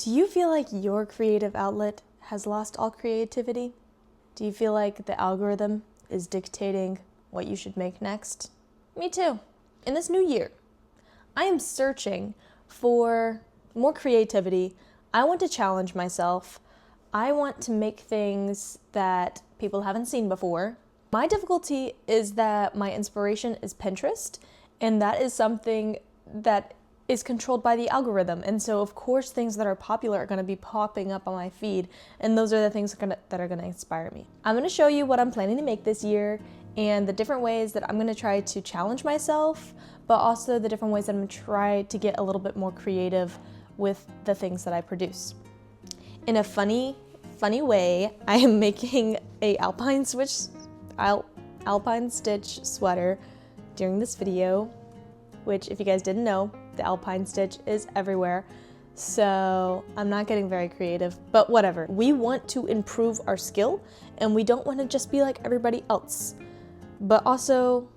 Do you feel like your creative outlet has lost all creativity? Do you feel like the algorithm is dictating what you should make next? Me too. In this new year, I am searching for more creativity. I want to challenge myself. I want to make things that people haven't seen before. My difficulty is that my inspiration is Pinterest, and that is something that is controlled by the algorithm. And so of course things that are popular are going to be popping up on my feed, and those are the things that are going to inspire me. I'm going to show you what I'm planning to make this year and the different ways that I'm going to try to challenge myself, but also the different ways that I'm going to try to get a little bit more creative with the things that I produce. In a funny way, I am making a alpine stitch sweater during this video, which if you guys didn't know, the alpine stitch is everywhere. So I'm not getting very creative, but whatever. We want to improve our skill and we don't want to just be like everybody else. But also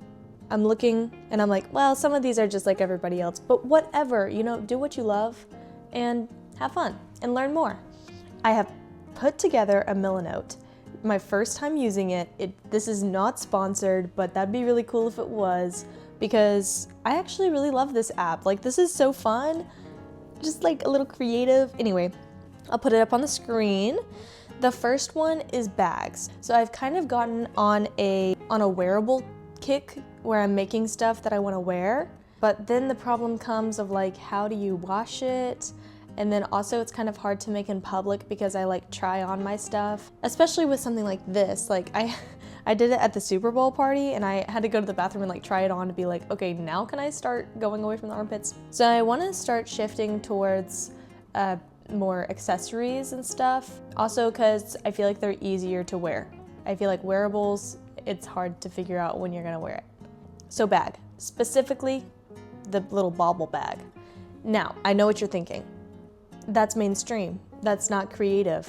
I'm looking and I'm like, well, some of these are just like everybody else, but whatever, do what you love and have fun and learn more. I have put together a Milanote. My first time using it. This is not sponsored, but that'd be really cool if it was, because I actually really love this app. Like, this is so fun, just like a little creative. Anyway, I'll put it up on the screen. The first one is bags. So I've kind of gotten on a wearable kick where I'm making stuff that I want to wear, but then the problem comes of like, how do you wash it? And then also it's kind of hard to make in public because I like try on my stuff, especially with something like this. Like I did it at the Super Bowl party and I had to go to the bathroom and like try it on to be like, okay, now can I start going away from the armpits? So I want to start shifting towards more accessories and stuff. Also because I feel like they're easier to wear. I feel like wearables, it's hard to figure out when you're gonna wear it. So bag, specifically the little bauble bag. Now, I know what you're thinking. That's mainstream, that's not creative.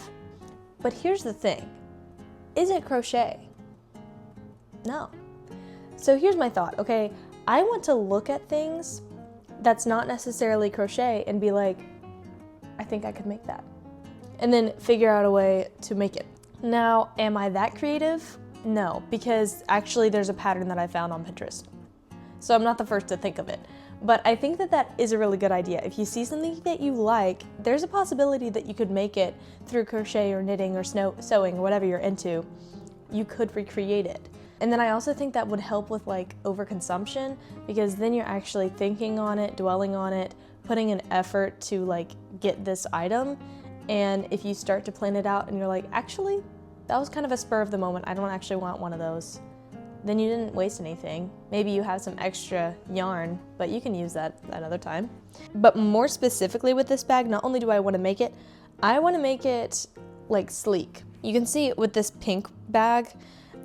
But here's the thing, is it crochet? No. So here's my thought, okay? I want to look at things that's not necessarily crochet and be like, I think I could make that. And then figure out a way to make it. Now, am I that creative? No, because actually there's a pattern that I found on Pinterest. So I'm not the first to think of it. But I think that is a really good idea. If you see something that you like, there's a possibility that you could make it through crochet or knitting or sewing or whatever you're into. You could recreate it. And then I also think that would help with like overconsumption, because then you're actually thinking on it, dwelling on it, putting an effort to like get this item. And if you start to plan it out and you're like, actually, that was kind of a spur of the moment, I don't actually want one of those, then you didn't waste anything. Maybe you have some extra yarn, but you can use that another time. But more specifically with this bag, not only do I want to make it, I want to make it like sleek. You can see with this pink bag,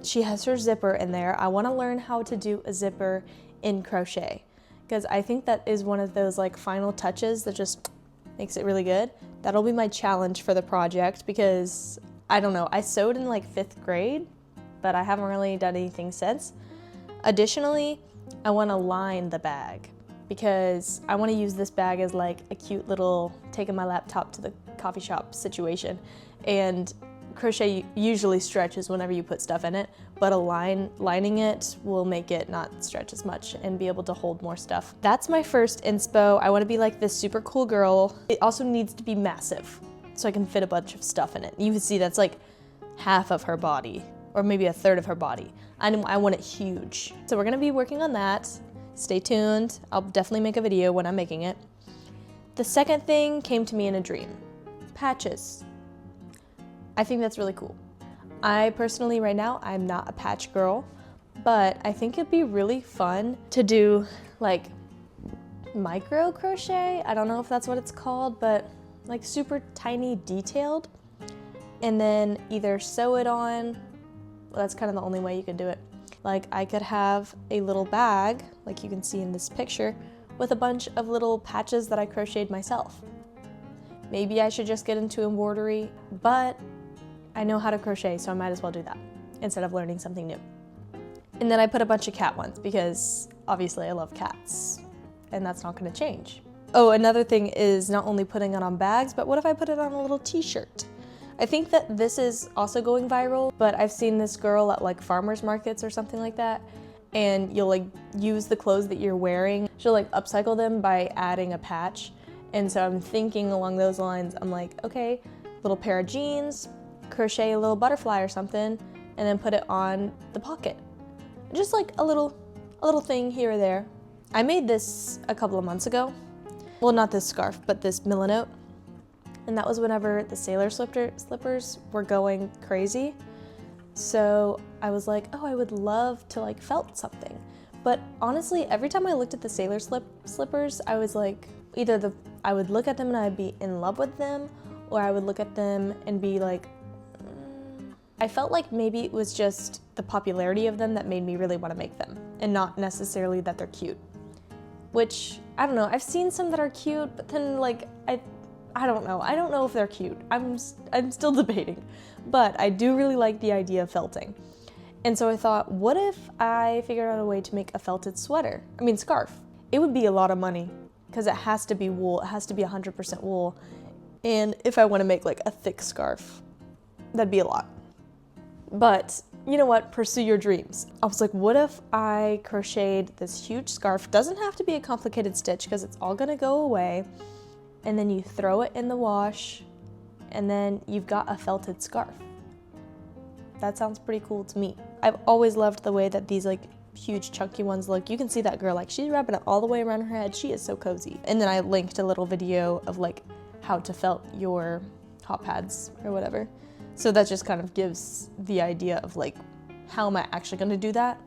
she has her zipper in there. I want to learn how to do a zipper in crochet, because I think that is one of those like final touches that just makes it really good. That'll be my challenge for the project, because I don't know, I sewed in like 5th grade, but I haven't really done anything since. Additionally, I want to line the bag, because I want to use this bag as like a cute little taking my laptop to the coffee shop situation. And crochet usually stretches whenever you put stuff in it, but lining it will make it not stretch as much and be able to hold more stuff. That's my first inspo. I want to be like this super cool girl. It also needs to be massive so I can fit a bunch of stuff in it. You can see that's like half of her body, or maybe 1/3 of her body. I want it huge. So we're gonna be working on that. Stay tuned. I'll definitely make a video when I'm making it. The second thing came to me in a dream. Patches. I think that's really cool. I personally, right now, I'm not a patch girl, but I think it'd be really fun to do like micro crochet. I don't know if that's what it's called, but like super tiny detailed, and then either sew it on. That's kind of the only way you could do it. Like I could have a little bag, like you can see in this picture, with a bunch of little patches that I crocheted myself. Maybe I should just get into embroidery, but I know how to crochet, so I might as well do that instead of learning something new. And then I put a bunch of cat ones because obviously I love cats and that's not gonna change. Oh, another thing is not only putting it on bags, but what if I put it on a little t-shirt? I think that this is also going viral, but I've seen this girl at like farmers markets or something like that, and you'll like use the clothes that you're wearing. She'll like upcycle them by adding a patch. And so I'm thinking along those lines, I'm like, okay, little pair of jeans, crochet a little butterfly or something, and then put it on the pocket. Just like a little thing here or there. I made this a couple of months ago. Well, not this scarf, but this Milanote. And that was whenever the sailor slippers were going crazy. So I was like, oh, I would love to like felt something. But honestly, every time I looked at the sailor slippers, I was like, I would look at them and I'd be in love with them, or I would look at them and be like, I felt like maybe it was just the popularity of them that made me really want to make them, and not necessarily that they're cute. Which, I don't know, I've seen some that are cute, but then like, I don't know. I don't know if they're cute. I'm still debating. But I do really like the idea of felting. And so I thought, what if I figured out a way to make a felted scarf? It would be a lot of money because it has to be wool. It has to be 100% wool. And if I want to make like a thick scarf, that'd be a lot. But you know what? Pursue your dreams. I was like, what if I crocheted this huge scarf? Doesn't have to be a complicated stitch because it's all gonna go away. And then you throw it in the wash, and then you've got a felted scarf. That sounds pretty cool to me. I've always loved the way that these like huge chunky ones look. You can see that girl, like she's wrapping it all the way around her head. She is so cozy. And then I linked a little video of like how to felt your hot pads or whatever. So that just kind of gives the idea of like, how am I actually gonna do that?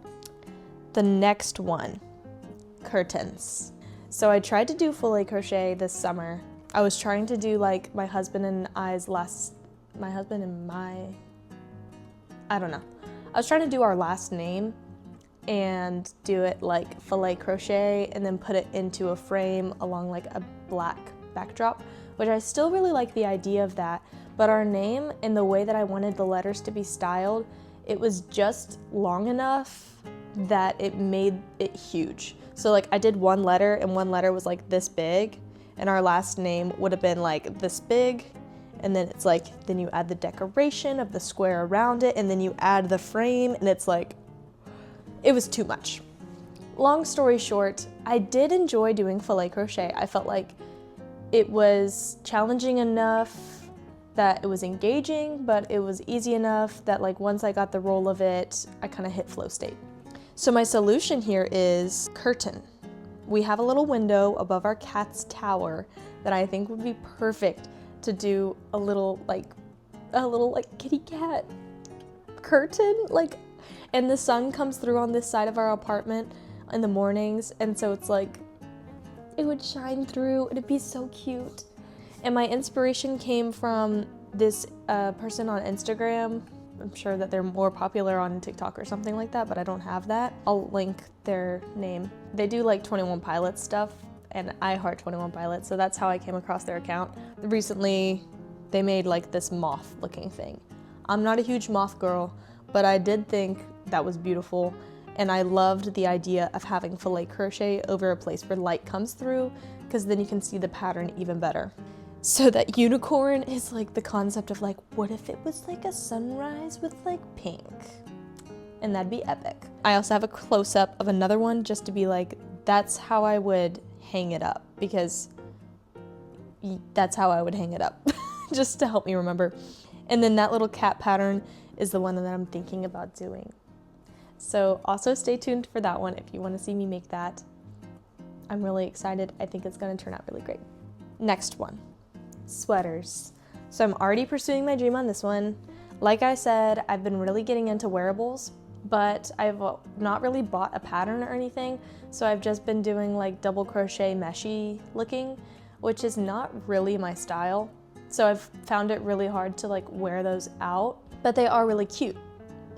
The next one, curtains. So I tried to do filet crochet this summer. I was trying to do like I was trying to do our last name and do it like filet crochet and then put it into a frame along like a black backdrop, which I still really like the idea of that. But our name and the way that I wanted the letters to be styled, it was just long enough that it made it huge. So like I did one letter and one letter was like this big, and our last name would have been like this big, and then it's like, then you add the decoration of the square around it, and then you add the frame, and it's like, it was too much. Long story short, I did enjoy doing filet crochet. I felt like it was challenging enough that it was engaging, but it was easy enough that like once I got the roll of it, I kind of hit flow state. So my solution here is curtain. We have a little window above our cat's tower that I think would be perfect to do a little like kitty cat curtain, and the sun comes through on this side of our apartment in the mornings, and so it's like, it would shine through, it'd be so cute. And my inspiration came from this person on Instagram. I'm sure that they're more popular on TikTok or something like that, but I don't have that. I'll link their name. They do like 21 Pilots stuff, and I heart 21 Pilots, so that's how I came across their account. Recently, they made like this moth looking thing. I'm not a huge moth girl, but I did think that was beautiful, and I loved the idea of having filet crochet over a place where light comes through, because then you can see the pattern even better. So that unicorn is like the concept of like, what if it was like a sunrise with like pink? And that'd be epic. I also have a close-up of another one just to be like, that's how I would hang it up, because that's how I would hang it up, just to help me remember. And then that little cat pattern is the one that I'm thinking about doing. So also stay tuned for that one if you want to see me make that. I'm really excited. I think it's going to turn out really great. Next one, sweaters. So I'm already pursuing my dream on this one. Like I said, I've been really getting into wearables, but I've not really bought a pattern or anything. So I've just been doing like double crochet meshy looking, which is not really my style. So I've found it really hard to like wear those out, but they are really cute.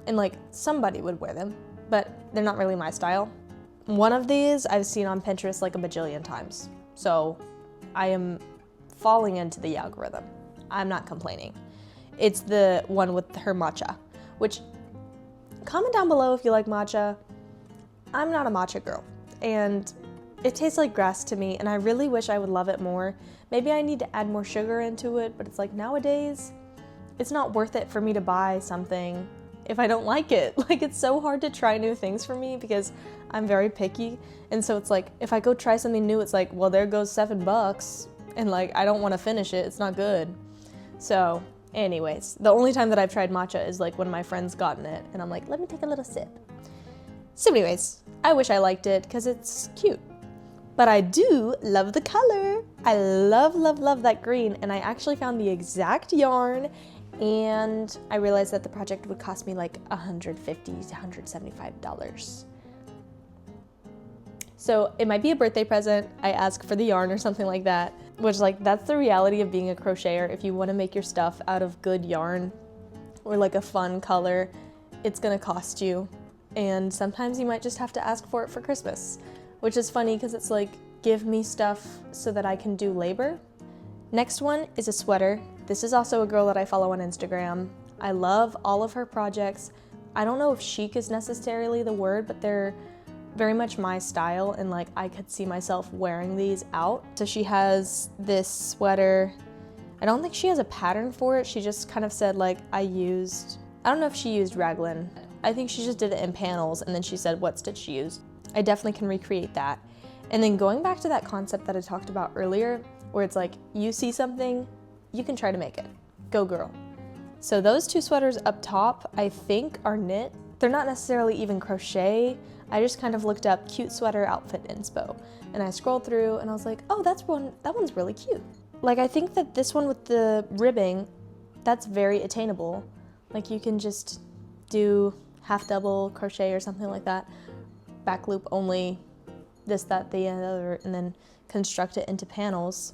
And like somebody would wear them, but they're not really my style. One of these I've seen on Pinterest like a bajillion times. So I am falling into the algorithm. I'm not complaining. It's the one with her matcha, which, comment down below if you like matcha. I'm not a matcha girl, and It tastes like grass to me, and I really wish I would love it more. Maybe I need to add more sugar into it, but it's like nowadays, it's not worth it for me to buy something if I don't like it. Like, it's so hard to try new things for me because I'm very picky. And so it's like, if I go try something new, it's like, well, there goes $7. And like, I don't want to finish it. It's not good. So anyways, the only time that I've tried matcha is like when my friend's gotten it and I'm like, let me take a little sip. So anyways, I wish I liked it because it's cute. But I do love the color. I love, love, love that green. And I actually found the exact yarn, and I realized that the project would cost me like $150 to $175. So it might be a birthday present. I ask for the yarn or something like that, which like that's the reality of being a crocheter. If you want to make your stuff out of good yarn or like a fun color, it's gonna cost you. And sometimes you might just have to ask for it for Christmas, which is funny because it's like, give me stuff so that I can do labor. Next one is a sweater. This is also a girl that I follow on Instagram. I love all of her projects. I don't know if chic is necessarily the word, but they're very much my style, and like I could see myself wearing these out. So she has this sweater. I don't think she has a pattern for it. She just kind of said like, I don't know if she used raglan. I think she just did it in panels and then she said what stitch she used. I definitely can recreate that. And then going back to that concept that I talked about earlier, where it's like, you see something, you can try to make it. Go girl. So those two sweaters up top, I think are knit. They're not necessarily even crochet. I just kind of looked up cute sweater outfit inspo, and I scrolled through and I was like, oh, that one's really cute. Like, I think that this one with the ribbing, that's very attainable. Like, you can just do half double crochet or something like that, back loop only, this, that, the other, and then construct it into panels.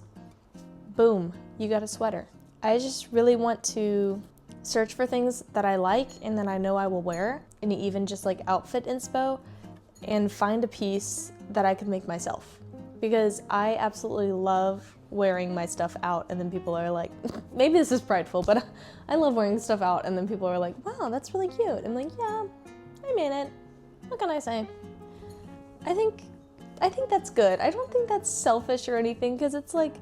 Boom, you got a sweater. I just really want to search for things that I like and that I know I will wear, and even just like outfit inspo, and find a piece that I could make myself. Because I absolutely love wearing my stuff out, and then people are like, maybe this is prideful, but I love wearing stuff out, and then people are like, wow, that's really cute. I'm like, yeah, I made it. What can I say? I think that's good. I don't think that's selfish or anything, because it's like,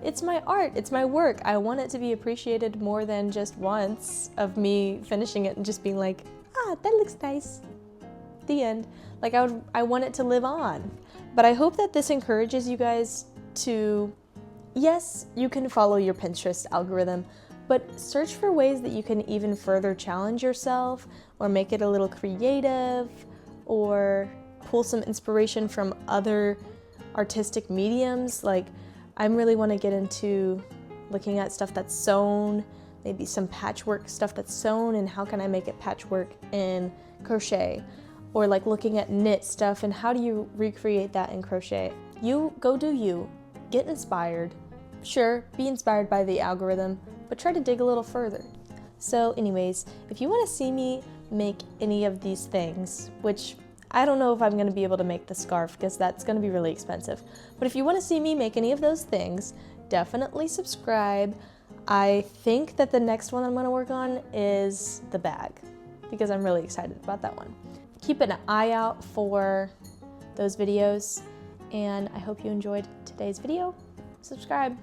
it's my art, it's my work. I want it to be appreciated more than just once of me finishing it and just being like, ah, that looks nice. The end. Like, I want it to live on. But I hope that this encourages you guys to, yes, you can follow your Pinterest algorithm, but search for ways that you can even further challenge yourself, or make it a little creative, or pull some inspiration from other artistic mediums. Like, I really want to get into looking at stuff that's sewn, maybe some patchwork stuff that's sewn, and how can I make it patchwork in crochet? Or like looking at knit stuff and how do you recreate that in crochet? You go do you, get inspired. Sure, be inspired by the algorithm, but try to dig a little further. So anyways, if you want to see me make any of these things, which I don't know if I'm going to be able to make the scarf because that's going to be really expensive, but if you want to see me make any of those things, definitely subscribe. I think that the next one I'm going to work on is the bag, because I'm really excited about that one. Keep an eye out for those videos, and I hope you enjoyed today's video. Subscribe.